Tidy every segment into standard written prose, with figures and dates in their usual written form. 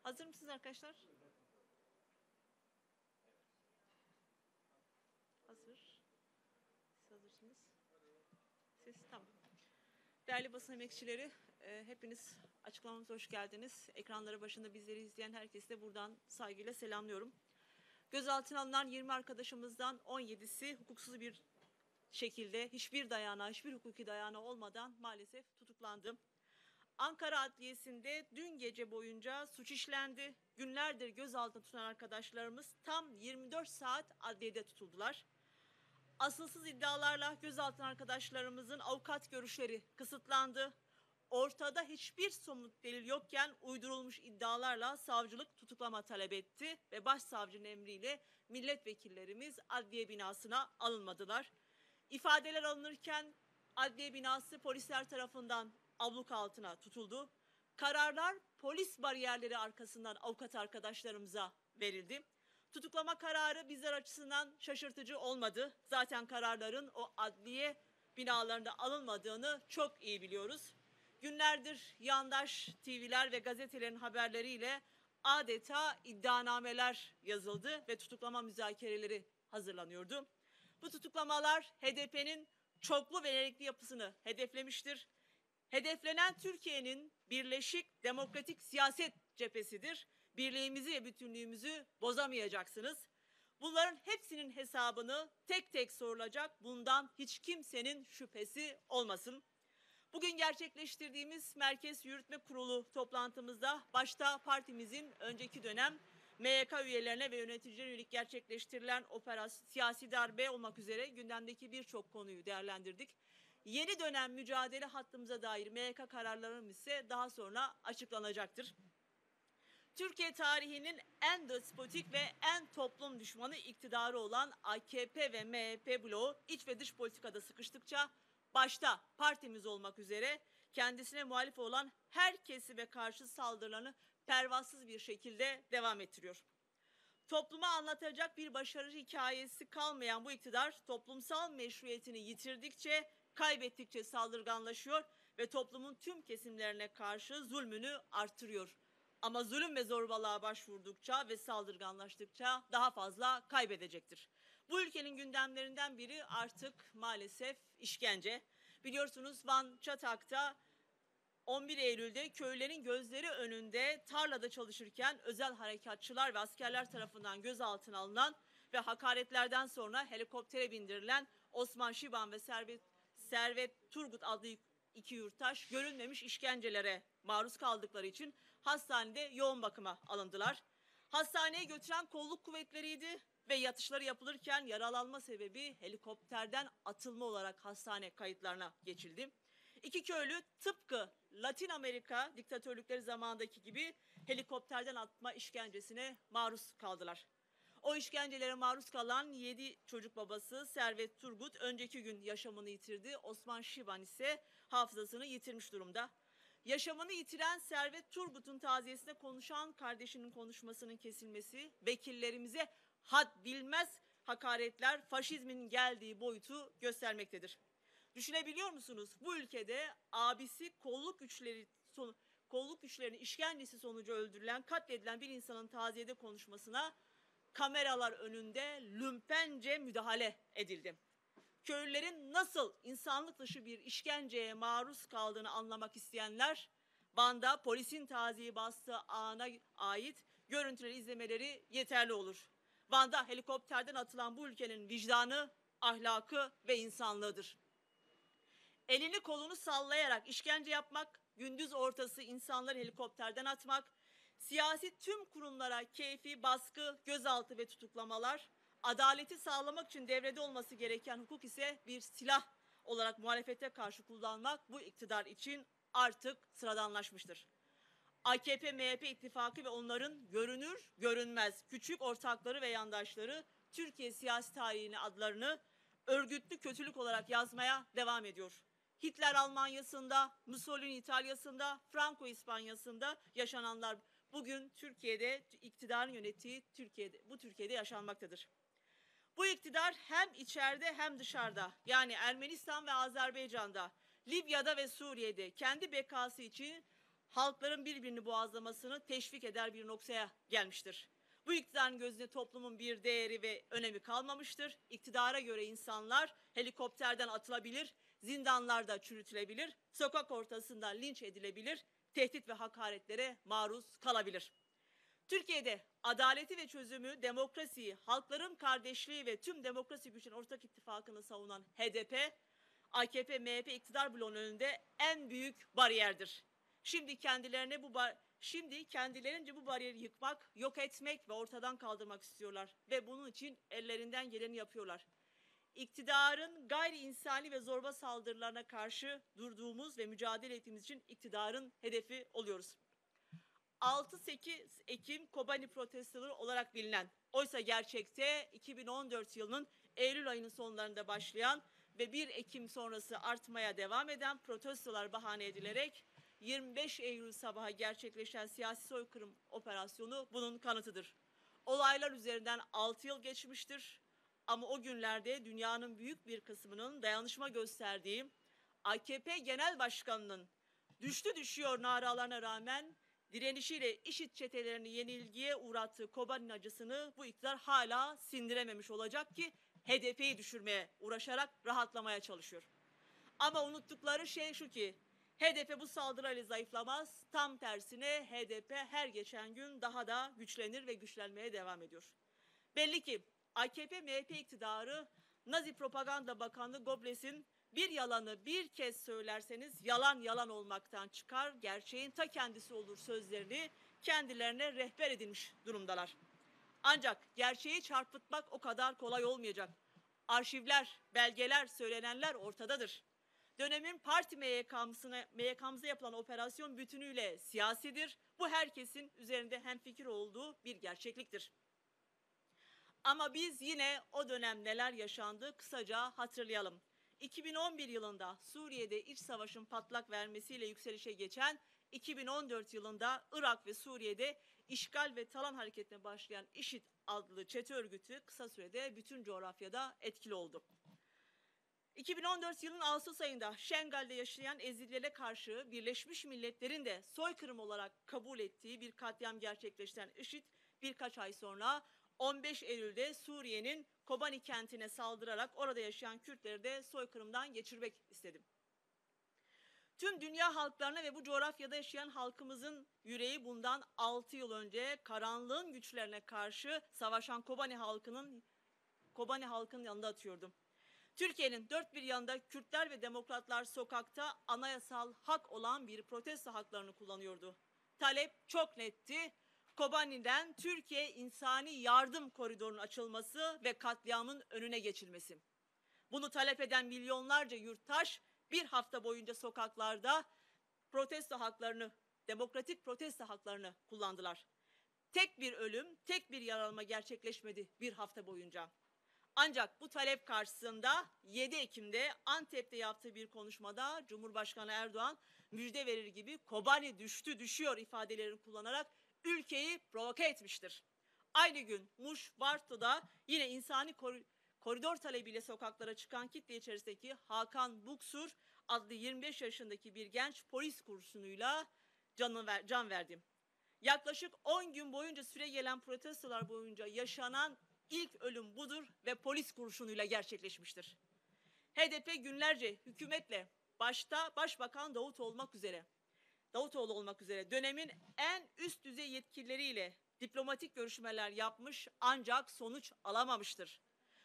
Hazır mısınız arkadaşlar? Hazır. Siz hazırsınız. Siz tamam. Değerli basın emekçileri, hepiniz açıklamamıza hoş geldiniz. Ekranları başında bizleri izleyen herkesi de buradan saygıyla selamlıyorum. Gözaltına alınan 20 arkadaşımızdan 17'si hukuksuz bir şekilde hiçbir dayanağı, hiçbir hukuki dayanağı olmadan maalesef tutuklandı. Ankara Adliyesi'nde dün gece boyunca suç işlendi. Günlerdir gözaltına tutulan arkadaşlarımız tam 24 saat adliyede tutuldular. Asılsız iddialarla gözaltına arkadaşlarımızın avukat görüşleri kısıtlandı. Ortada hiçbir somut delil yokken uydurulmuş iddialarla savcılık tutuklama talep etti ve başsavcının emriyle milletvekillerimiz adliye binasına alınmadılar. İfadeler alınırken adliye binası polisler tarafından abluk altına tutuldu. Kararlar polis bariyerleri arkasından avukat arkadaşlarımıza verildi. Tutuklama kararı bizler açısından şaşırtıcı olmadı. Zaten kararların o adliye binalarında alınmadığını çok iyi biliyoruz. Günlerdir yandaş TV'ler ve gazetelerin haberleriyle adeta iddianameler yazıldı ve tutuklama müzakereleri hazırlanıyordu. Bu tutuklamalar HDP'nin çoklu ve nitelikli yapısını hedeflemiştir. Hedeflenen Türkiye'nin birleşik demokratik siyaset cephesidir. Birliğimizi ve bütünlüğümüzü bozamayacaksınız. Bunların hepsinin hesabını tek tek sorulacak. Bundan hiç kimsenin şüphesi olmasın. Bugün gerçekleştirdiğimiz Merkez Yürütme Kurulu toplantımızda başta partimizin önceki dönem MYK üyelerine ve yöneticilerine yönelik gerçekleştirilen operasyon, siyasi darbe olmak üzere gündemdeki birçok konuyu değerlendirdik. Yeni dönem mücadele hattımıza dair MYK kararlarımız ise daha sonra açıklanacaktır. Türkiye tarihinin en despotik ve en toplum düşmanı iktidarı olan AKP ve MHP bloğu iç ve dış politikada sıkıştıkça başta partimiz olmak üzere kendisine muhalif olan her kesime karşı saldırılarını pervasız bir şekilde devam ettiriyor. Topluma anlatacak bir başarı hikayesi kalmayan bu iktidar toplumsal meşruiyetini yitirdikçe, kaybettikçe saldırganlaşıyor ve toplumun tüm kesimlerine karşı zulmünü artırıyor. Ama zulüm ve zorbalığa başvurdukça ve saldırganlaştıkça daha fazla kaybedecektir. Bu ülkenin gündemlerinden biri artık maalesef işkence. Biliyorsunuz Van Çatak'ta 11 Eylül'de köylülerin gözleri önünde tarlada çalışırken özel harekatçılar ve askerler tarafından gözaltına alınan ve hakaretlerden sonra helikoptere bindirilen Osman Şiban ve Servet Turgut adlı iki yurttaş görülmemiş işkencelere maruz kaldıkları için hastanede yoğun bakıma alındılar. Hastaneye götüren kolluk kuvvetleriydi ve yatışları yapılırken yaralanma sebebi helikopterden atılma olarak hastane kayıtlarına geçildi. İki köylü tıpkı Latin Amerika diktatörlükleri zamanındaki gibi helikopterden atma işkencesine maruz kaldılar. O işkencelere maruz kalan 7 çocuk babası Servet Turgut önceki gün yaşamını yitirdi. Osman Şiban ise hafızasını yitirmiş durumda. Yaşamını yitiren Servet Turgut'un taziyesinde konuşan kardeşinin konuşmasının kesilmesi vekillerimize had bilmez hakaretler faşizmin geldiği boyutu göstermektedir. Düşünebiliyor musunuz? Bu ülkede abisi kolluk güçlerinin işkencesi sonucu öldürülen, katledilen bir insanın taziyede konuşmasına kameralar önünde lümpence müdahale edildi. Köylülerin nasıl insanlık dışı bir işkenceye maruz kaldığını anlamak isteyenler, Van'da polisin taziye bastığı ana ait görüntüleri izlemeleri yeterli olur. Van'da helikopterden atılan bu ülkenin vicdanı, ahlakı ve insanlığıdır. Elini kolunu sallayarak işkence yapmak, gündüz ortası insanları helikopterden atmak, siyasi tüm kurumlara keyfi, baskı, gözaltı ve tutuklamalar, adaleti sağlamak için devrede olması gereken hukuk ise bir silah olarak muhalefete karşı kullanmak bu iktidar için artık sıradanlaşmıştır. AKP, MHP ittifakı ve onların görünür, görünmez küçük ortakları ve yandaşları Türkiye siyasi tarihine adlarını örgütlü kötülük olarak yazmaya devam ediyor. Hitler Almanya'sında, Mussolini İtalya'sında, Franco İspanya'sında yaşananlar bugün Türkiye'de iktidarın yönettiği Türkiye'de yaşanmaktadır. Bu iktidar hem içeride hem dışarıda yani Ermenistan ve Azerbaycan'da, Libya'da ve Suriye'de kendi bekası için halkların birbirini boğazlamasını teşvik eder bir noktaya gelmiştir. Bu iktidarın gözünde toplumun bir değeri ve önemi kalmamıştır. İktidara göre insanlar helikopterden atılabilir, zindanlarda çürütülebilir, sokak ortasında linç edilebilir, tehdit ve hakaretlere maruz kalabilir. Türkiye'de adaleti ve çözümü, demokrasiyi, halkların kardeşliği ve tüm demokrasi güçlerin ortak ittifakını savunan HDP, AKP, MHP iktidar bloğunun önünde en büyük bariyerdir. Şimdi kendilerince bu bariyeri yıkmak, yok etmek ve ortadan kaldırmak istiyorlar ve bunun için ellerinden geleni yapıyorlar. İktidarın gayri insani ve zorba saldırılarına karşı durduğumuz ve mücadele ettiğimiz için iktidarın hedefi oluyoruz. 6-8 Ekim Kobani protestoları olarak bilinen, oysa gerçekte 2014 yılının Eylül ayının sonlarında başlayan ve 1 Ekim sonrası artmaya devam eden protestolar bahane edilerek 25 Eylül sabahı gerçekleşen siyasi soykırım operasyonu bunun kanıtıdır. Olaylar üzerinden 6 yıl geçmiştir ama o günlerde dünyanın büyük bir kısmının dayanışma gösterdiği AKP Genel Başkanı'nın düştü düşüyor naralarına rağmen direnişiyle IŞİD çetelerini yenilgiye uğrattığı Kobani'nin acısını bu iktidar hala sindirememiş olacak ki HDP'yi düşürmeye uğraşarak rahatlamaya çalışıyor. Ama unuttukları şey şu ki HDP bu saldırıyla zayıflamaz. Tam tersine HDP her geçen gün daha da güçlenir ve güçlenmeye devam ediyor. Belli ki AKP-MHP iktidarı Nazi Propaganda Bakanı Goebbels'in bir yalanı bir kez söylerseniz yalan yalan olmaktan çıkar, gerçeğin ta kendisi olur sözlerini kendilerine rehber edilmiş durumdalar. Ancak gerçeği çarpıtmak o kadar kolay olmayacak. Arşivler, belgeler, söylenenler ortadadır. Dönemin parti MYK'mıza yapılan operasyon bütünüyle siyasidir. Bu herkesin üzerinde hemfikir olduğu bir gerçekliktir. Ama biz yine o dönem neler yaşandı kısaca hatırlayalım. 2011 yılında Suriye'de iç savaşın patlak vermesiyle yükselişe geçen, 2014 yılında Irak ve Suriye'de işgal ve talan hareketine başlayan IŞİD adlı çete örgütü kısa sürede bütün coğrafyada etkili oldu. 2014 yılının Ağustos ayında Şengal'de yaşayan Ezidilere karşı Birleşmiş Milletler'in de soykırım olarak kabul ettiği bir katliam gerçekleştiren IŞİD birkaç ay sonra 15 Eylül'de Suriye'nin Kobani kentine saldırarak orada yaşayan Kürtleri de soykırımdan geçirmek istedi. Tüm dünya halklarına ve bu coğrafyada yaşayan halkımızın yüreği bundan 6 yıl önce karanlığın güçlerine karşı savaşan Kobani halkının yanında atıyordu. Türkiye'nin dört bir yanında Kürtler ve Demokratlar sokakta anayasal hak olan bir protesto haklarını kullanıyordu. Talep çok netti. Kobani'den Türkiye İnsani Yardım Koridoru'nun açılması ve katliamın önüne geçilmesi. Bunu talep eden milyonlarca yurttaş bir hafta boyunca sokaklarda protesto haklarını, demokratik protesto haklarını kullandılar. Tek bir ölüm, tek bir yaralanma gerçekleşmedi bir hafta boyunca. Ancak bu talep karşısında 7 Ekim'de Antep'te yaptığı bir konuşmada Cumhurbaşkanı Erdoğan müjde verir gibi Kobani düştü düşüyor ifadelerini kullanarak ülkeyi provoke etmiştir. Aynı gün Muş, Varto'da yine insani koridor talebiyle sokaklara çıkan kitle içerisindeki Hakan Buksur adlı 25 yaşındaki bir genç polis kurşunuyla can verdi. Yaklaşık 10 gün boyunca süre gelen protestolar boyunca yaşanan İlk ölüm budur ve polis kurşunuyla gerçekleşmiştir. HDP günlerce hükümetle başta Başbakan Davutoğlu olmak üzere dönemin en üst düzey yetkilileriyle diplomatik görüşmeler yapmış ancak sonuç alamamıştır.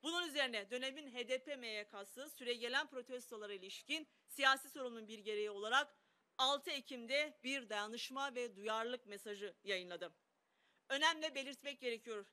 Bunun üzerine dönemin HDP MYK'sı süregelen protestolara ilişkin siyasi sorunun bir gereği olarak 6 Ekim'de bir dayanışma ve duyarlılık mesajı yayınladı. Önemli belirtmek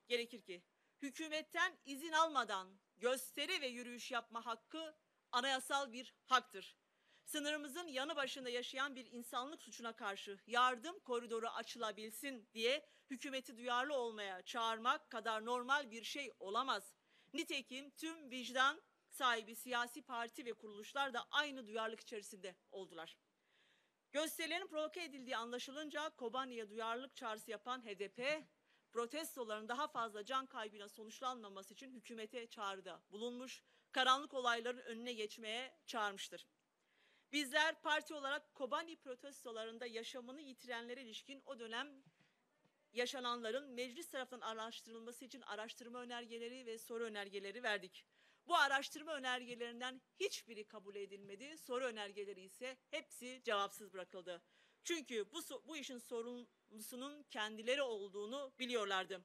gerekir ki hükümetten izin almadan gösteri ve yürüyüş yapma hakkı anayasal bir haktır. Sınırımızın yanı başında yaşayan bir insanlık suçuna karşı yardım koridoru açılabilsin diye hükümeti duyarlı olmaya çağırmak kadar normal bir şey olamaz. Nitekim tüm vicdan sahibi siyasi parti ve kuruluşlar da aynı duyarlılık içerisinde oldular. Gösterilerin provoke edildiği anlaşılınca Kobani'ye duyarlılık çağrısı yapan HDP, protestoların daha fazla can kaybına sonuçlanmaması için hükümete çağrıda bulunmuş, karanlık olayların önüne geçmeye çağırmıştır. Bizler parti olarak Kobani protestolarında yaşamını yitirenlere ilişkin o dönem yaşananların meclis tarafından araştırılması için araştırma önergeleri ve soru önergeleri verdik. Bu araştırma önergelerinden hiçbiri kabul edilmedi. Soru önergeleri ise hepsi cevapsız bırakıldı. Çünkü bu işin sorumlusunun kendileri olduğunu biliyorlardı.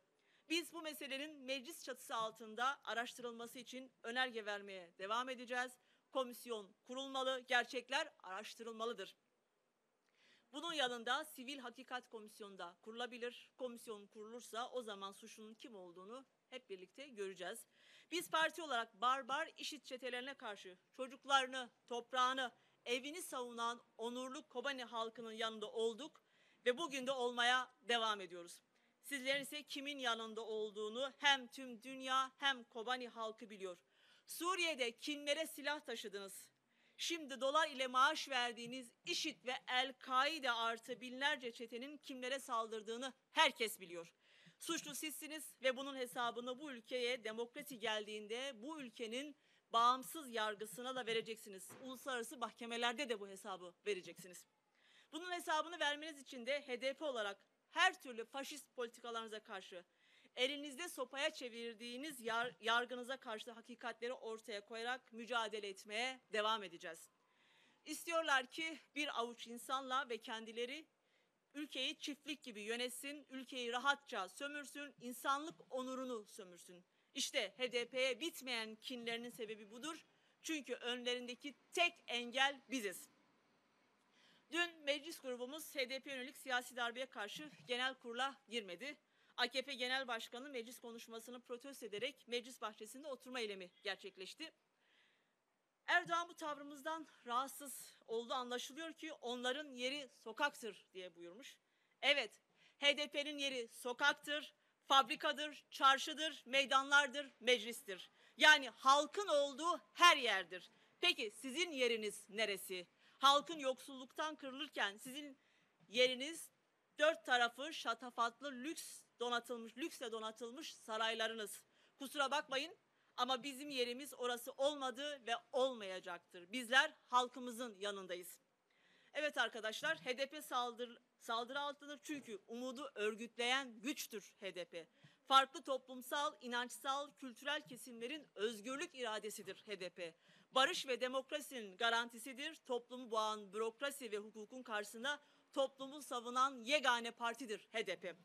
Biz bu meselenin meclis çatısı altında araştırılması için önerge vermeye devam edeceğiz. Komisyon kurulmalı, gerçekler araştırılmalıdır. Bunun yanında Sivil Hakikat Komisyonu da kurulabilir. Komisyon kurulursa o zaman suçlunun kim olduğunu hep birlikte göreceğiz. Biz parti olarak barbar IŞİD çetelerine karşı çocuklarını, toprağını, evini savunan onurlu Kobani halkının yanında olduk ve bugün de olmaya devam ediyoruz. Sizlerin ise kimin yanında olduğunu hem tüm dünya hem Kobani halkı biliyor. Suriye'de kimlere silah taşıdınız? Şimdi dolar ile maaş verdiğiniz IŞİD ve El-Kaide artı binlerce çetenin kimlere saldırdığını herkes biliyor. Suçlu sizsiniz ve bunun hesabını bu ülkeye demokrasi geldiğinde bu ülkenin bağımsız yargısına da vereceksiniz. Uluslararası mahkemelerde de bu hesabı vereceksiniz. Bunun hesabını vermeniz için de HDP olarak her türlü faşist politikalarınıza karşı, elinizde sopaya çevirdiğiniz yargınıza karşı hakikatleri ortaya koyarak mücadele etmeye devam edeceğiz. İstiyorlar ki bir avuç insanla ve kendileri ülkeyi çiftlik gibi yönetsin, ülkeyi rahatça sömürsün, insanlık onurunu sömürsün. İşte HDP'ye bitmeyen kinlerinin sebebi budur. Çünkü önlerindeki tek engel biziz. Dün meclis grubumuz HDP yönelik siyasi darbeye karşı genel kurula girmedi. AKP Genel Başkanı meclis konuşmasını protesto ederek meclis bahçesinde oturma eylemi gerçekleşti. Erdoğan bu tavrımızdan rahatsız olduğu anlaşılıyor ki onların yeri sokaktır diye buyurmuş. Evet, HDP'nin yeri sokaktır, fabrikadır, çarşıdır, meydanlardır, meclistir. Yani halkın olduğu her yerdir. Peki sizin yeriniz neresi? Halkın yoksulluktan kırılırken sizin yeriniz dört tarafı şatafatlı lüksle donatılmış saraylarınız. Kusura bakmayın ama bizim yerimiz orası olmadı ve olmayacaktır. Bizler halkımızın yanındayız. Evet arkadaşlar, HDP saldırı altıdır çünkü umudu örgütleyen güçtür HDP. Farklı toplumsal, inançsal, kültürel kesimlerin özgürlük iradesidir HDP. Barış ve demokrasinin garantisidir. Toplumu boğan bürokrasi ve hukukun karşısında toplumu savunan yegane partidir HDP.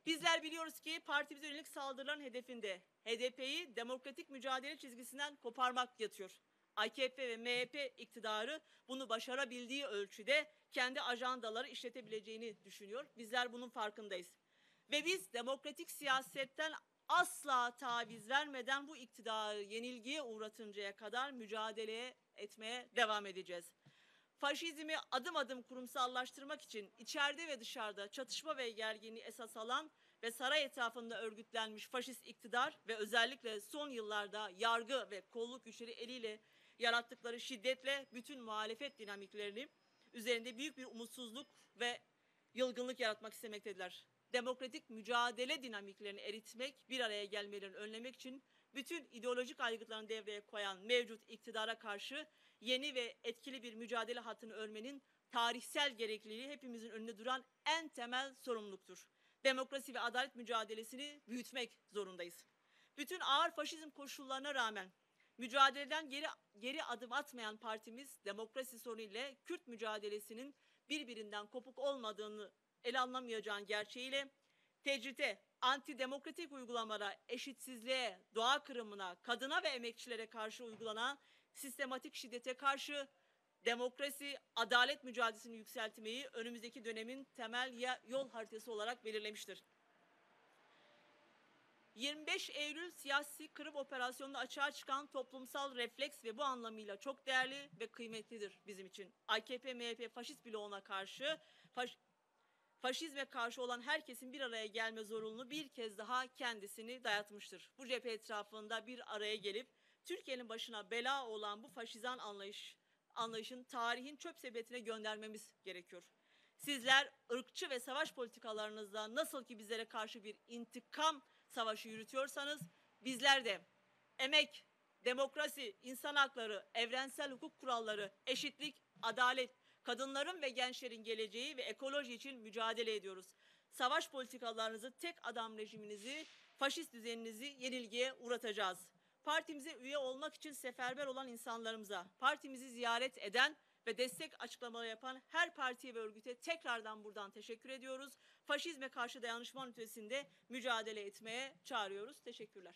Bizler biliyoruz ki partimize yönelik saldırıların hedefinde HDP'yi demokratik mücadele çizgisinden koparmak yatıyor. AKP ve MHP iktidarı bunu başarabildiği ölçüde kendi ajandaları işletebileceğini düşünüyor. Bizler bunun farkındayız. Ve biz demokratik siyasetten asla taviz vermeden bu iktidarı yenilgiye uğratıncaya kadar mücadele etmeye devam edeceğiz. Faşizmi adım adım kurumsallaştırmak için içeride ve dışarıda çatışma ve gerginliği esas alan ve saray etrafında örgütlenmiş faşist iktidar ve özellikle son yıllarda yargı ve kolluk güçleri eliyle yarattıkları şiddetle bütün muhalefet dinamiklerini üzerinde büyük bir umutsuzluk ve yılgınlık yaratmak istemektedirler. Demokratik mücadele dinamiklerini eritmek, bir araya gelmelerini önlemek için bütün ideolojik aygıtlarını devreye koyan mevcut iktidara karşı yeni ve etkili bir mücadele hattını örmenin tarihsel gerekliliği hepimizin önünde duran en temel sorumluluktur. Demokrasi ve adalet mücadelesini büyütmek zorundayız. Bütün ağır faşizm koşullarına rağmen mücadeleden geri adım atmayan partimiz demokrasi sorunu ile Kürt mücadelesinin birbirinden kopuk olmadığını ele alınamayacağın gerçeğiyle tecrite, antidemokratik uygulamalara, eşitsizliğe, doğa kırımına, kadına ve emekçilere karşı uygulanan sistematik şiddete karşı demokrasi, adalet mücadelesini yükseltmeyi önümüzdeki dönemin temel yol haritası olarak belirlemiştir. 25 Eylül siyasi kırım operasyonunda açığa çıkan toplumsal refleks ve bu anlamıyla çok değerli ve kıymetlidir bizim için. AKP, MHP faşist bloğuna karşı, faşizme karşı olan herkesin bir araya gelme zorunluluğu bir kez daha kendisini dayatmıştır. Bu cephe etrafında bir araya gelip Türkiye'nin başına bela olan bu faşizan anlayışın tarihin çöp sepetine göndermemiz gerekiyor. Sizler ırkçı ve savaş politikalarınızla nasıl ki bizlere karşı bir intikam savaşı yürütüyorsanız bizler de emek, demokrasi, insan hakları, evrensel hukuk kuralları, eşitlik adalet, kadınların ve gençlerin geleceği ve ekoloji için mücadele ediyoruz. Savaş politikalarınızı, tek adam rejiminizi, faşist düzeninizi yenilgiye uğratacağız. Partimize üye olmak için seferber olan insanlarımıza, partimizi ziyaret eden ve destek açıklamaları yapan her partiye ve örgüte tekrardan buradan teşekkür ediyoruz. Faşizme karşı dayanışma ünitesinde mücadele etmeye çağırıyoruz. Teşekkürler.